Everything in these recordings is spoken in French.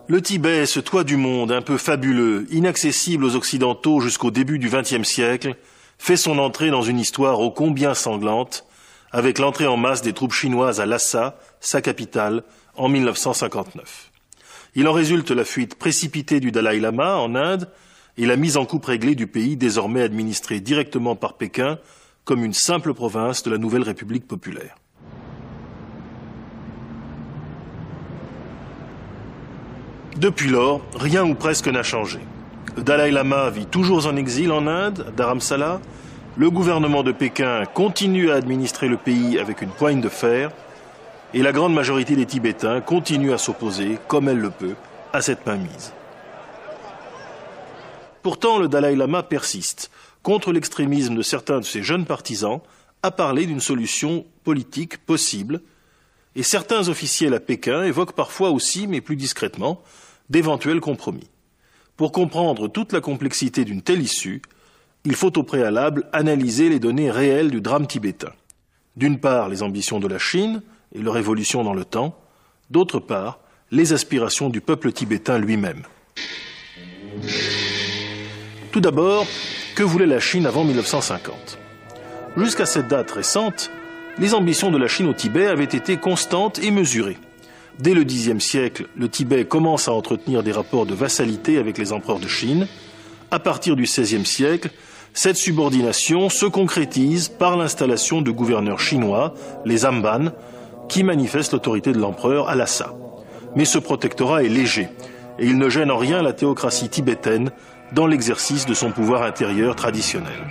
Le Tibet, ce toit du monde un peu fabuleux, inaccessible aux Occidentaux jusqu'au début du XXe siècle, fait son entrée dans une histoire ô combien sanglante, avec l'entrée en masse des troupes chinoises à Lhasa, sa capitale, en 1959. Il en résulte la fuite précipitée du Dalai Lama en Inde et la mise en coupe réglée du pays désormais administré directement par Pékin comme une simple province de la nouvelle République populaire. Depuis lors, rien ou presque n'a changé. Le Dalai Lama vit toujours en exil en Inde, à Dharamsala. Le gouvernement de Pékin continue à administrer le pays avec une poigne de fer. Et la grande majorité des Tibétains continue à s'opposer, comme elle le peut, à cette mainmise. Pourtant, le Dalai Lama persiste, contre l'extrémisme de certains de ses jeunes partisans, à parler d'une solution politique possible. Et certains officiels à Pékin évoquent parfois aussi, mais plus discrètement, d'éventuels compromis. Pour comprendre toute la complexité d'une telle issue, il faut au préalable analyser les données réelles du drame tibétain. D'une part, les ambitions de la Chine et leur évolution dans le temps, d'autre part, les aspirations du peuple tibétain lui-même. Tout d'abord, que voulait la Chine avant 1950 ? Jusqu'à cette date récente, les ambitions de la Chine au Tibet avaient été constantes et mesurées. Dès le Xe siècle, le Tibet commence à entretenir des rapports de vassalité avec les empereurs de Chine. À partir du XVIe siècle, cette subordination se concrétise par l'installation de gouverneurs chinois, les Amban, qui manifestent l'autorité de l'empereur à Lhasa. Mais ce protectorat est léger, et il ne gêne en rien la théocratie tibétaine dans l'exercice de son pouvoir intérieur traditionnel.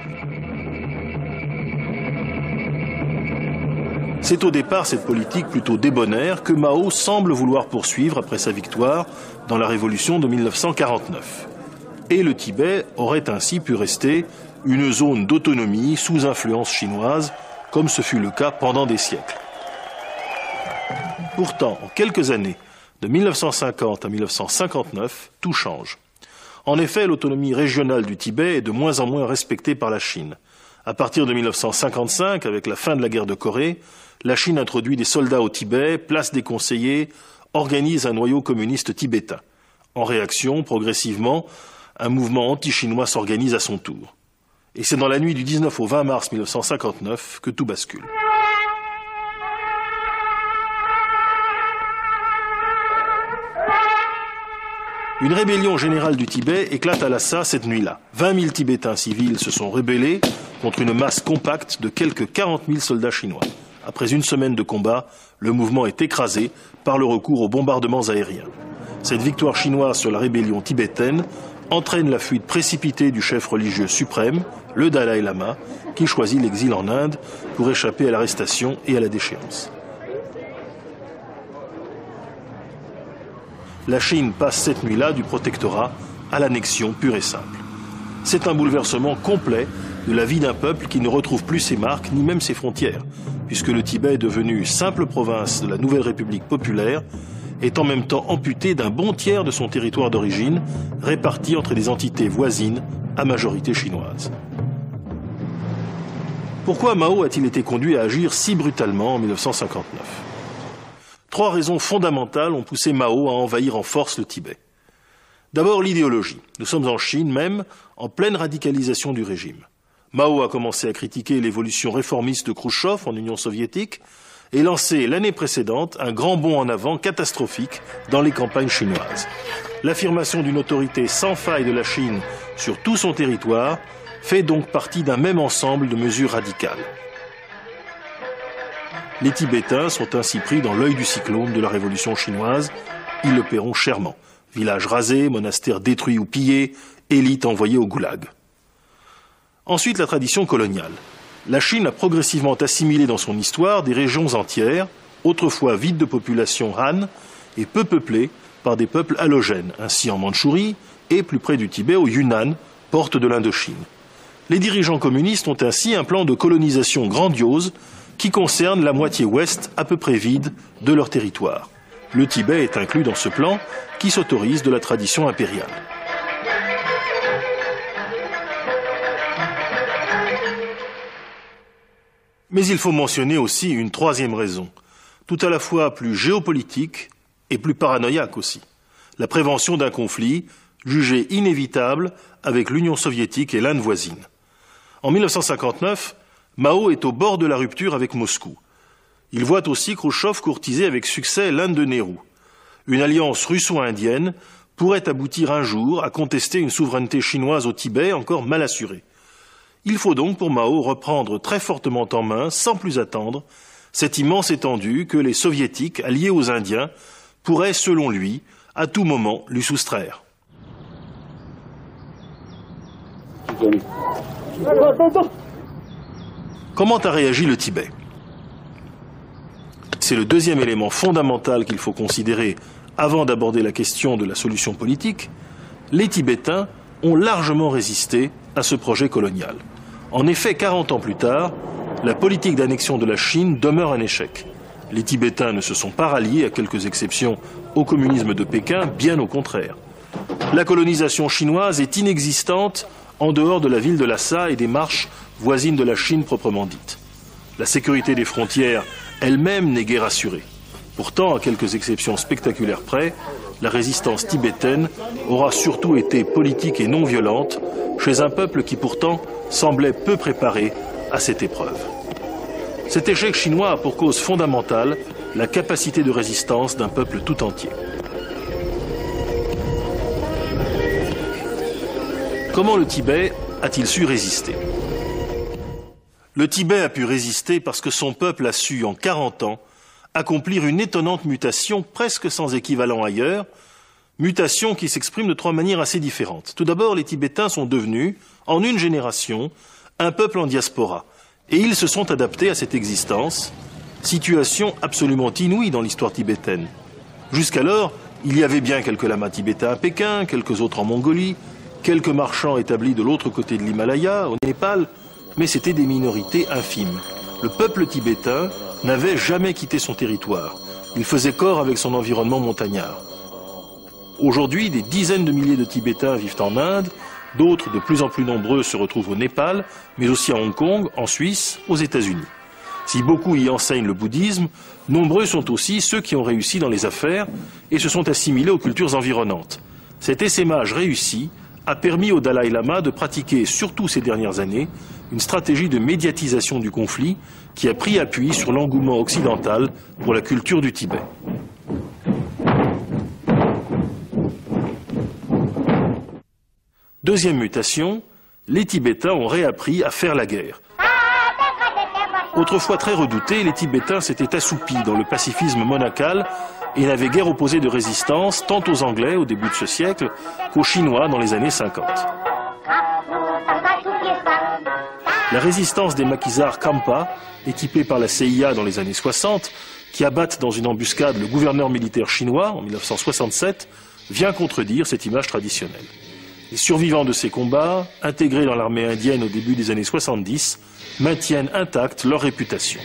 C'est au départ cette politique plutôt débonnaire que Mao semble vouloir poursuivre après sa victoire dans la révolution de 1949. Et le Tibet aurait ainsi pu rester une zone d'autonomie sous influence chinoise, comme ce fut le cas pendant des siècles. Pourtant, en quelques années, de 1950 à 1959, tout change. En effet, l'autonomie régionale du Tibet est de moins en moins respectée par la Chine. À partir de 1955, avec la fin de la guerre de Corée, la Chine introduit des soldats au Tibet, place des conseillers, organise un noyau communiste tibétain. En réaction, progressivement, un mouvement anti-chinois s'organise à son tour. Et c'est dans la nuit du 19 au 20 mars 1959 que tout bascule. Une rébellion générale du Tibet éclate à Lhasa cette nuit-là. 20 000 Tibétains civils se sont rebellés contre une masse compacte de quelques 40 000 soldats chinois. Après une semaine de combat, le mouvement est écrasé par le recours aux bombardements aériens. Cette victoire chinoise sur la rébellion tibétaine entraîne la fuite précipitée du chef religieux suprême, le Dalai Lama, qui choisit l'exil en Inde pour échapper à l'arrestation et à la déchéance. La Chine passe cette nuit-là du protectorat à l'annexion pure et simple. C'est un bouleversement complet de la vie d'un peuple qui ne retrouve plus ses marques ni même ses frontières, puisque le Tibet est devenu simple province de la nouvelle République populaire, est en même temps amputé d'un bon tiers de son territoire d'origine, réparti entre des entités voisines à majorité chinoise. Pourquoi Mao a-t-il été conduit à agir si brutalement en 1959 ? 3 raisons fondamentales ont poussé Mao à envahir en force le Tibet. D'abord, l'idéologie. Nous sommes en Chine même, en pleine radicalisation du régime. Mao a commencé à critiquer l'évolution réformiste de Khrouchtchev en Union soviétique et lancé l'année précédente un grand bond en avant catastrophique dans les campagnes chinoises. L'affirmation d'une autorité sans faille de la Chine sur tout son territoire fait donc partie d'un même ensemble de mesures radicales. Les Tibétains sont ainsi pris dans l'œil du cyclone de la révolution chinoise. Ils le paieront chèrement. Villages rasés, monastères détruits ou pillés, élites envoyées au goulag. Ensuite, la tradition coloniale. La Chine a progressivement assimilé dans son histoire des régions entières, autrefois vides de population Han et peu peuplées par des peuples allogènes, ainsi en Mandchourie et plus près du Tibet au Yunnan, porte de l'Indochine. Les dirigeants communistes ont ainsi un plan de colonisation grandiose qui concerne la moitié ouest à peu près vide de leur territoire. Le Tibet est inclus dans ce plan qui s'autorise de la tradition impériale. Mais il faut mentionner aussi une troisième raison, tout à la fois plus géopolitique et plus paranoïaque aussi. La prévention d'un conflit jugé inévitable avec l'Union soviétique et l'Inde voisine. En 1959, Mao est au bord de la rupture avec Moscou. Il voit aussi Khrouchtchev courtiser avec succès l'Inde de Nehru. Une alliance russo-indienne pourrait aboutir un jour à contester une souveraineté chinoise au Tibet encore mal assurée. Il faut donc pour Mao reprendre très fortement en main, sans plus attendre, cette immense étendue que les soviétiques, alliés aux Indiens, pourraient, selon lui, à tout moment lui soustraire. Comment a réagi le Tibet? C'est le deuxième élément fondamental qu'il faut considérer avant d'aborder la question de la solution politique. Les Tibétains ont largement résisté à ce projet colonial. En effet, 40 ans plus tard, la politique d'annexion de la Chine demeure un échec. Les Tibétains ne se sont pas ralliés, à quelques exceptions, au communisme de Pékin, bien au contraire. La colonisation chinoise est inexistante en dehors de la ville de Lhasa et des marches voisines de la Chine proprement dite. La sécurité des frontières elle-même n'est guère assurée. Pourtant, à quelques exceptions spectaculaires près, la résistance tibétaine aura surtout été politique et non violente chez un peuple qui pourtant semblait peu préparé à cette épreuve. Cet échec chinois a pour cause fondamentale la capacité de résistance d'un peuple tout entier. Comment le Tibet a-t-il su résister? Le Tibet a pu résister parce que son peuple a su, en 40 ans, accomplir une étonnante mutation presque sans équivalent ailleurs, mutation qui s'exprime de trois manières assez différentes. Tout d'abord, les Tibétains sont devenus, en une génération, un peuple en diaspora, et ils se sont adaptés à cette existence, situation absolument inouïe dans l'histoire tibétaine. Jusqu'alors, il y avait bien quelques lamas tibétains à Pékin, quelques autres en Mongolie, quelques marchands établis de l'autre côté de l'Himalaya, au Népal, mais c'étaient des minorités infimes. Le peuple tibétain n'avait jamais quitté son territoire. Il faisait corps avec son environnement montagnard. Aujourd'hui, des dizaines de milliers de Tibétains vivent en Inde, d'autres de plus en plus nombreux se retrouvent au Népal, mais aussi à Hong Kong, en Suisse, aux États-Unis. Si beaucoup y enseignent le bouddhisme, nombreux sont aussi ceux qui ont réussi dans les affaires et se sont assimilés aux cultures environnantes. Cet essaimage réussi a permis au Dalai Lama de pratiquer, surtout ces dernières années, une stratégie de médiatisation du conflit qui a pris appui sur l'engouement occidental pour la culture du Tibet. Deuxième mutation, les Tibétains ont réappris à faire la guerre. Autrefois très redoutés, les Tibétains s'étaient assoupis dans le pacifisme monacal et n'avaient guère opposé de résistance tant aux Anglais au début de ce siècle qu'aux Chinois dans les années 50. La résistance des maquisards Khampa, équipés par la CIA dans les années 60, qui abattent dans une embuscade le gouverneur militaire chinois en 1967, vient contredire cette image traditionnelle. Les survivants de ces combats, intégrés dans l'armée indienne au début des années 70, maintiennent intacte leur réputation.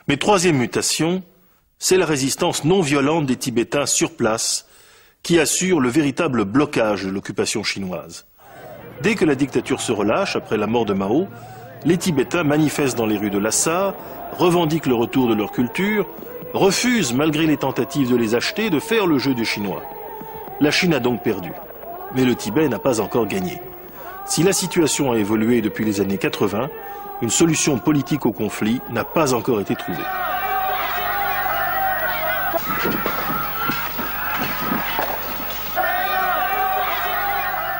Mais troisième mutation, c'est la résistance non violente des Tibétains sur place qui assure le véritable blocage de l'occupation chinoise. Dès que la dictature se relâche, après la mort de Mao, les Tibétains manifestent dans les rues de Lhasa, revendiquent le retour de leur culture, refusent, malgré les tentatives de les acheter, de faire le jeu des Chinois. La Chine a donc perdu, mais le Tibet n'a pas encore gagné. Si la situation a évolué depuis les années 80, une solution politique au conflit n'a pas encore été trouvée.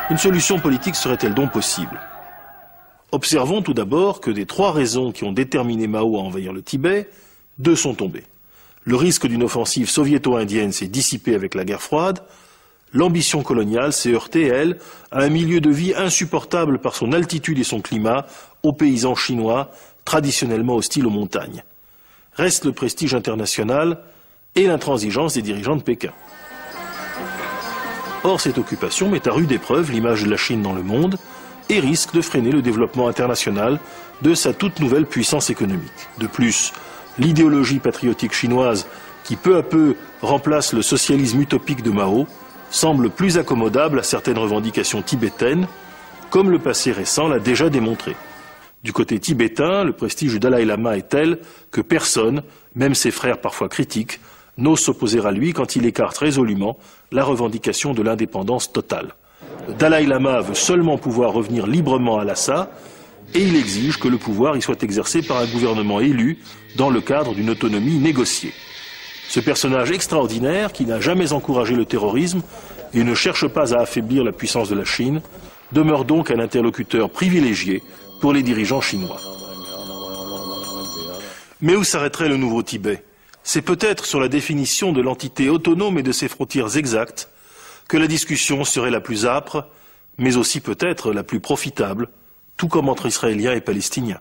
Une solution politique serait-elle donc possible? Observons tout d'abord que des trois raisons qui ont déterminé Mao à envahir le Tibet, deux sont tombées. Le risque d'une offensive soviéto-indienne s'est dissipé avec la guerre froide. L'ambition coloniale s'est heurtée, elle, à un milieu de vie insupportable par son altitude et son climat aux paysans chinois traditionnellement hostiles aux montagnes. Reste le prestige international et l'intransigeance des dirigeants de Pékin. Or, cette occupation met à rude épreuve l'image de la Chine dans le monde et risque de freiner le développement international de sa toute nouvelle puissance économique. De plus, l'idéologie patriotique chinoise, qui peu à peu remplace le socialisme utopique de Mao, semble plus accommodable à certaines revendications tibétaines, comme le passé récent l'a déjà démontré. Du côté tibétain, le prestige du Dalai Lama est tel que personne, même ses frères parfois critiques, n'ose s'opposer à lui quand il écarte résolument la revendication de l'indépendance totale. Le Dalai Lama veut seulement pouvoir revenir librement à Lhasa et il exige que le pouvoir y soit exercé par un gouvernement élu dans le cadre d'une autonomie négociée. Ce personnage extraordinaire, qui n'a jamais encouragé le terrorisme et ne cherche pas à affaiblir la puissance de la Chine, demeure donc un interlocuteur privilégié pour les dirigeants chinois. Mais où s'arrêterait le nouveau Tibet? C'est peut-être sur la définition de l'entité autonome et de ses frontières exactes que la discussion serait la plus âpre, mais aussi peut-être la plus profitable, tout comme entre Israéliens et Palestiniens.